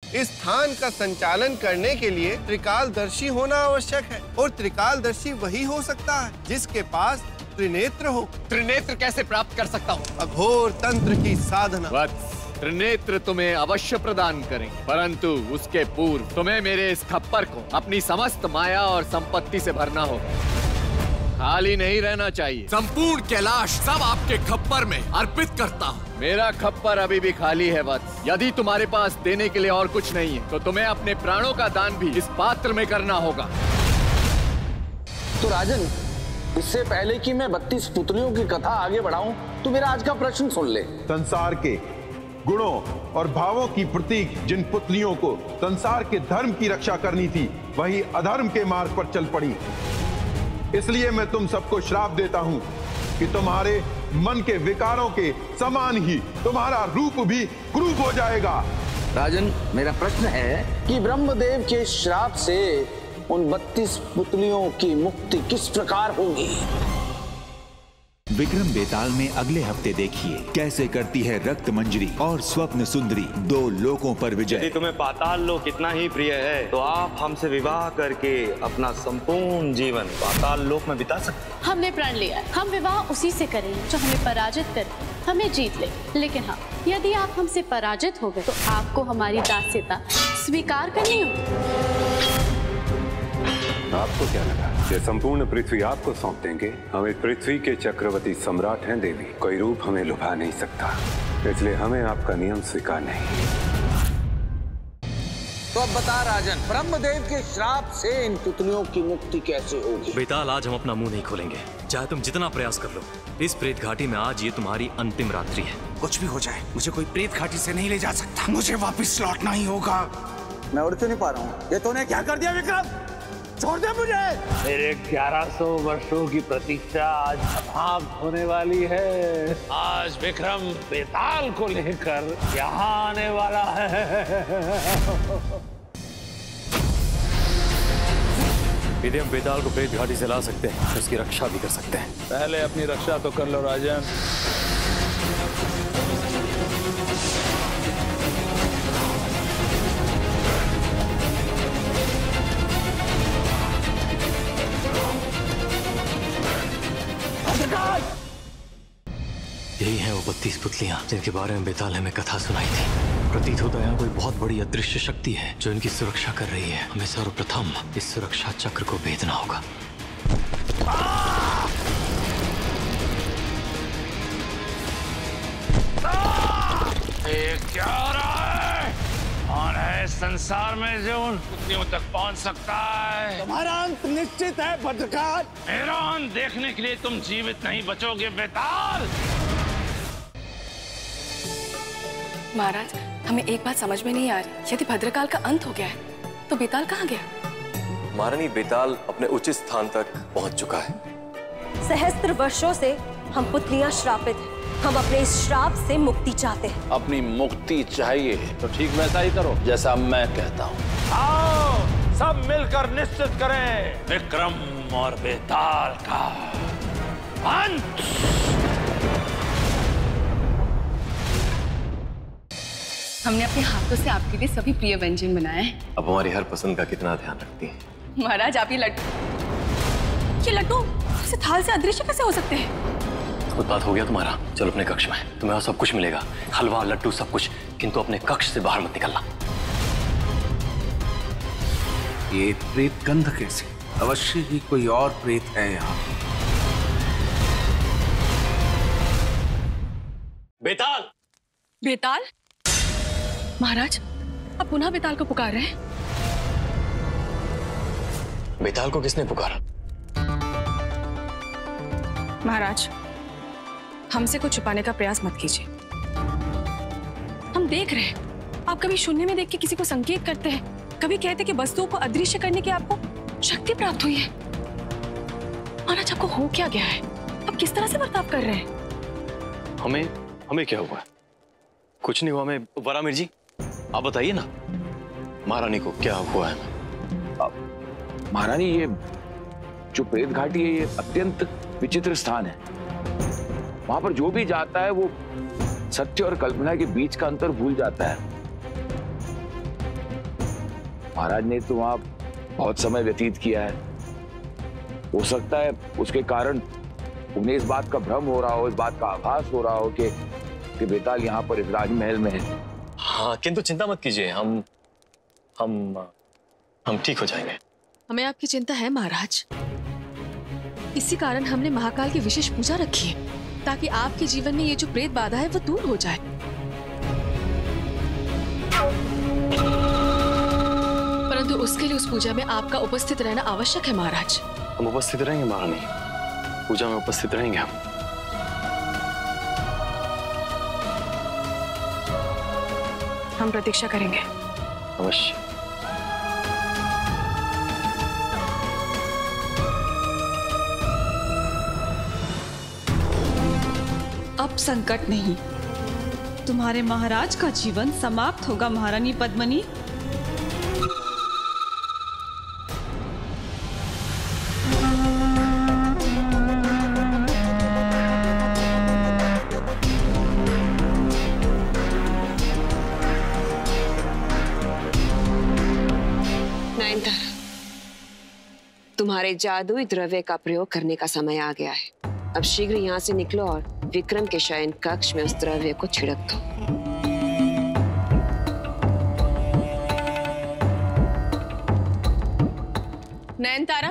इस स्थान का संचालन करने के लिए त्रिकालदर्शी होना आवश्यक है और त्रिकालदर्शी वही हो सकता है जिसके पास त्रिनेत्र हो। त्रिनेत्र कैसे प्राप्त कर सकता हूँ? अघोर तंत्र की साधना। वत्स, त्रिनेत्र तुम्हें अवश्य प्रदान करेंगे, परंतु उसके पूर्व तुम्हें मेरे इस खप्पर को अपनी समस्त माया और संपत्ति से भरना होगा। खाली नहीं रहना चाहिए। संपूर्ण कैलाश सब आपके खप्पर में अर्पित करता हूँ। मेरा खप्पर अभी भी खाली है वत्स। यदि तुम्हारे पास देने के लिए और कुछ नहीं है तो तुम्हें अपने प्राणों का दान भी इस पात्र में करना होगा। तो राजन, इससे पहले कि मैं 32 पुतलियों की कथा आगे बढ़ाऊं, तो मेरा आज का प्रश्न सुन ले। संसार के गुणों और भावों की प्रतीक जिन पुतलियों को संसार के धर्म की रक्षा करनी थी, वही अधर्म के मार्ग पर चल पड़ी। इसलिए मैं तुम सबको श्राप देता हूं कि तुम्हारे मन के विकारों के समान ही तुम्हारा रूप भी क्रूप हो जाएगा। राजन, मेरा प्रश्न है कि ब्रह्मदेव के श्राप से उन 32 पुतलियों की मुक्ति किस प्रकार होगी? विक्रम बेताल में अगले हफ्ते देखिए कैसे करती है रक्त मंजरी और स्वप्न सुंदरी 2 लोकों पर विजय। यदि तुम्हें पाताल लोक इतना ही प्रिय है तो आप हमसे विवाह करके अपना संपूर्ण जीवन पाताल लोक में बिता सकते हैं। हमने प्रण लिया, हम विवाह उसी से करेंगे जो हमें पराजित करे, हमें जीत ले। लेकिन हाँ, यदि आप हमसे पराजित हो गए तो आपको हमारी दास्यता स्वीकार करनी होगी। आपको क्या लगा ये संपूर्ण पृथ्वी आपको सौंप देंगे? हमें पृथ्वी के चक्रवर्ती सम्राट हैं देवी, कोई रूप हमें लुभा नहीं सकता, इसलिए हमें आपका नियम स्वीकार नहीं। तो अब बता राजन, ब्रह्मदेव के श्राप से इन पुतलियों की मुक्ति कैसे होगी? बेताल, आज हम अपना मुंह नहीं खोलेंगे, चाहे तुम जितना प्रयास कर लो। इस प्रेत घाटी में आज ये तुम्हारी अंतिम रात्रि है। कुछ भी हो जाए, मुझे कोई प्रेत घाटी से नहीं ले जा सकता। मुझे वापस लौटना ही होगा। मैं उड़ क्यों नहीं पा रहा हूँ? ये तूने क्या कर दिया विक्रम? छोड़ दे मुझे। मेरे 1100 वर्षों की प्रतीक्षा आज समाप्त होने वाली है। आज विक्रम बेताल को लेकर यहाँ आने वाला है। यदि हम बेताल को प्रेत घाटी से ला सकते हैं तो उसकी रक्षा भी कर सकते हैं। पहले अपनी रक्षा तो कर लो राजन। यही है वो 32 पुतलियां जिनके बारे में बेताल ने हमें कथा सुनाई थी। प्रतीत होता है यहाँ कोई बहुत बड़ी अदृश्य शक्ति है जो इनकी सुरक्षा कर रही है। हमें सर्वप्रथम इस सुरक्षा चक्र को भेदना होगा। क्या हो रहा है? कौन है संसार में जो उन पुतलियों तक पहुंच सकता है? तुम्हारा अंत निश्चित है भद्रकाल। मेरा अंत देखने के लिए तुम जीवित नहीं बचोगे बेताल। महाराज, हमें एक बात समझ में नहीं आ रही। यदि भद्रकाल का अंत हो गया है तो बेताल कहाँ गया? महारानी, बेताल अपने उचित स्थान तक पहुंच चुका है। सहस्त्र वर्षों से हम पुतलियां श्रापित हैं। हम अपने इस श्राप से मुक्ति चाहते हैं। अपनी मुक्ति चाहिए तो ठीक वैसा ही करो जैसा मैं कहता हूँ। आओ सब मिलकर निश्चित करें विक्रम और बेताल का अंत। हमने अपने हाथों से आपके लिए सभी प्रिय व्यंजन बनाए हैं। अब हमारी हर पसंद का कितना ध्यान रखती हैं। महाराज, आप ये लड्डू ऐसे थाल से अदृश्य कैसे हो सकते हैं? उत्पात हो गया तुम्हारा। चलो अपने कक्ष में, तुम्हें सब कुछ मिलेगा, हलवा लड्डू सब कुछ, किंतु अपने कक्ष से बाहर मत निकलना। ये प्रेत गंध कैसे? अवश्य ही कोई और प्रेत है यहाँ। बेताल! बेताल? महाराज, आप पुनः बेताल को पुकार रहे हैं? बेताल को किसने पुकारा? महाराज, हमसे कुछ छुपाने का प्रयास मत कीजिए। हम देख रहे हैं, आप कभी शून्य में देख के किसी को संकेत करते हैं, कभी कहते कि वस्तुओं को अदृश्य करने की आपको शक्ति प्राप्त हुई है। महाराज, आपको हो क्या गया है? आप किस तरह से बर्ताव कर रहे हैं? हमें क्या हुआ? कुछ नहीं हुआ। हमें वरामिर जी, आप बताइए ना, महारानी को क्या हुआ है? महारानी, ये जो प्रेत घाटी है ये अत्यंत विचित्र स्थान है। वहां पर जो भी जाता है वो सत्य और कल्पना के बीच का अंतर भूल जाता है। महाराज ने तो वहां बहुत समय व्यतीत किया है। हो सकता है उसके कारण उन्हें इस बात का भ्रम हो रहा हो, इस बात का आभास हो रहा हो कि बेताल यहाँ पर इस राजमहल में है। हाँ, किंतु चिंता मत कीजिए, हम ठीक हो जाएंगे। हमें आपकी चिंता है महाराज। इसी कारण हमने महाकाल की विशेष पूजा रखी है, ताकि आपके जीवन में ये जो प्रेत बाधा है वो दूर हो जाए। परंतु उसके लिए उस पूजा में आपका उपस्थित रहना आवश्यक है महाराज। हम उपस्थित रहेंगे महारानी, पूजा में उपस्थित रहेंगे हम। हम प्रतीक्षा करेंगे। अवश्य। अब संकट नहीं, तुम्हारे महाराज का जीवन समाप्त होगा महारानी पद्मिनी। नयनतारा, तुम्हारे जादुई द्रव्य का प्रयोग करने का समय आ गया है। अब शीघ्र यहाँ से निकलो और विक्रम के शयन कक्ष में उस द्रव्य को छिड़क दो। नयनतारा,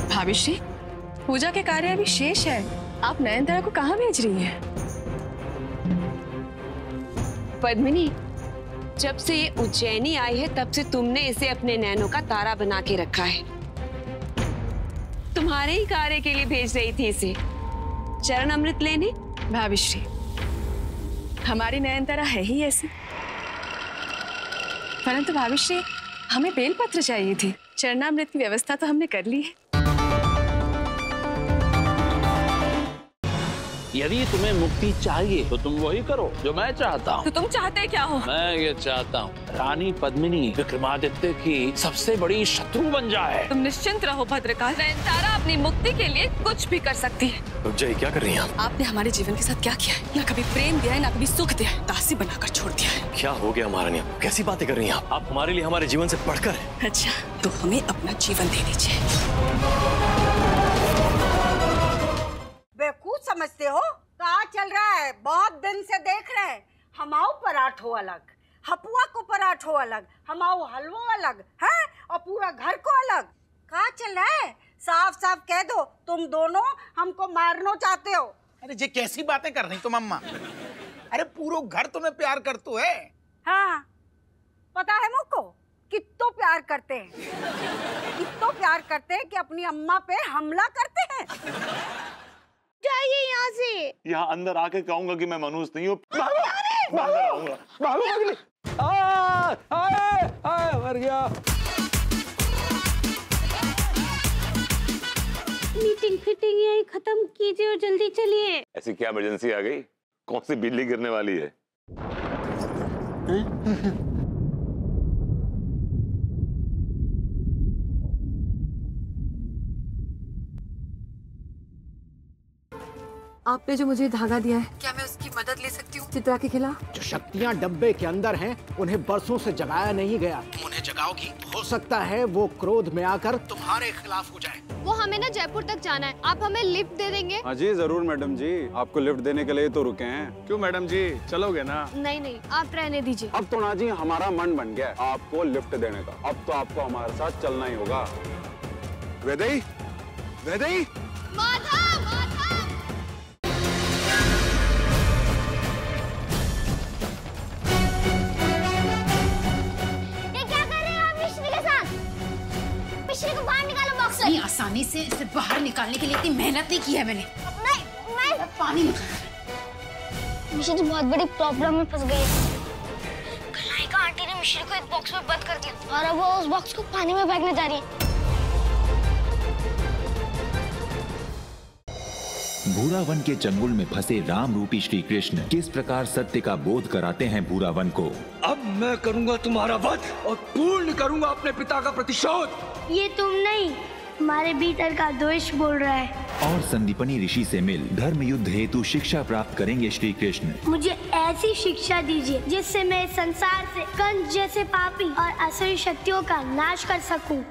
भाभिश्री, पूजा के कार्य अभी शेष है। आप नयनतारा को कहाँ भेज रही हैं? पद्मिनी, जब से ये उज्जैनी आई है तब से तुमने इसे अपने नैनों का तारा बना के रखा है। तुम्हारे ही कार्य के लिए भेज रही थी इसे चरण अमृत लेने। भाभिश्री, हमारी नयनतारा है ही ऐसी। परंतु भाभिश्री, हमें बेलपत्र चाहिए थी। चरणामृत की व्यवस्था तो हमने कर ली है। यदि तुम्हें मुक्ति चाहिए तो तुम वही करो जो मैं चाहता हूँ। तो तुम चाहते क्या हो? मैं ये चाहता हूँ रानी पद्मिनी विक्रमादित्य की सबसे बड़ी शत्रु बन जाए। तुम निश्चिंत रहो भद्रकाल, नयनतारा अपनी मुक्ति के लिए कुछ भी कर सकती है। जय, क्या कर रही हैं आप? आपने हमारे जीवन के साथ क्या किया है? ना कभी प्रेम दिया है, ना कभी सुख दिया है, दासी बनाकर छोड़ दिया है। क्या हो गया महारानी? कैसी बातें कर रही हैं आप? हमारे लिए हमारे जीवन से बढ़कर है। अच्छा, तो हमें अपना जीवन दे दीजिए। बेवकूफ समझते हो? कहाँ चल रहा है? बहुत दिन से देख रहे हैं। हमाऊ पराठो अलग, हपुआ को पराठो अलग, हमाऊ हलवो अलग है, और पूरा घर को अलग। कहाँ चल रहा है? साफ साफ कह दो, तुम दोनों हमको मारना चाहते हो। अरे ये कैसी बातें कर रही तुम अम्मा? अरे पूरा घर तुम्हें प्यार करतो है। हाँ, पता है मुझको कितो प्यार करते हैं, कितो प्यार करते हैं कि अपनी अम्मा पे हमला करते हैं। जाइए यहाँ से। यहाँ अंदर आके कहूंगा कि मैं मनुष्य नहीं हूँ। मर गया। मीटिंग फिटिंग यही खत्म कीजिए और जल्दी चलिए। ऐसी क्या इमरजेंसी आ गई? कौन सी बिजली गिरने वाली है? आपने जो मुझे धागा दिया है, क्या मैं उसकी मदद ले सकती हूँ चित्रा के खिलाफ? जो शक्तियाँ डब्बे के अंदर हैं, उन्हें बरसों से जगाया नहीं गया। तुम उन्हें जगाओगी, हो सकता है वो क्रोध में आकर तुम्हारे खिलाफ हो जाए। वो हमें ना जयपुर तक जाना है, आप हमें लिफ्ट दे देंगे? हाँ जी जरूर मैडम जी, आपको लिफ्ट देने के लिए तो रुके हैं। क्यों मैडम जी, चलोगे ना? नहीं नहीं, आप रहने दीजिए। अब तो ना जी हमारा मन बन गया आपको लिफ्ट देने का। अब तो आपको हमारे साथ चलना ही होगा। वैदेही, वैदेही, माधव, माधव। मिश्री को बाहर निकालो बॉक्स से। इतनी आसानी से इसे बाहर निकालने के लिए इतनी मेहनत नहीं की है मैंने। नहीं, पानी में मिश्री तो बहुत बड़ी प्रॉब्लम में फंस गई है। कलाइका आंटी ने मिश्री को एक बॉक्स में बंद कर दिया और अब वो उस बॉक्स को पानी में फेंकने जा रही है। भूरावन के चंगुल में फंसे राम रूपी श्री कृष्ण किस प्रकार सत्य का बोध कराते हैं भूरावन को। अब मैं करूंगा तुम्हारा वध और पूर्ण करूंगा अपने पिता का प्रतिशोध। ये तुम नहीं, हमारे भीतर का द्वेष बोल रहा है। और संदीपनी ऋषि से मिल धर्म युद्ध हेतु शिक्षा प्राप्त करेंगे श्री कृष्ण। मुझे ऐसी शिक्षा दीजिए जिससे मैं इस संसार से कंस जैसे पापी और असुरी शक्तियों का नाश कर सकूं।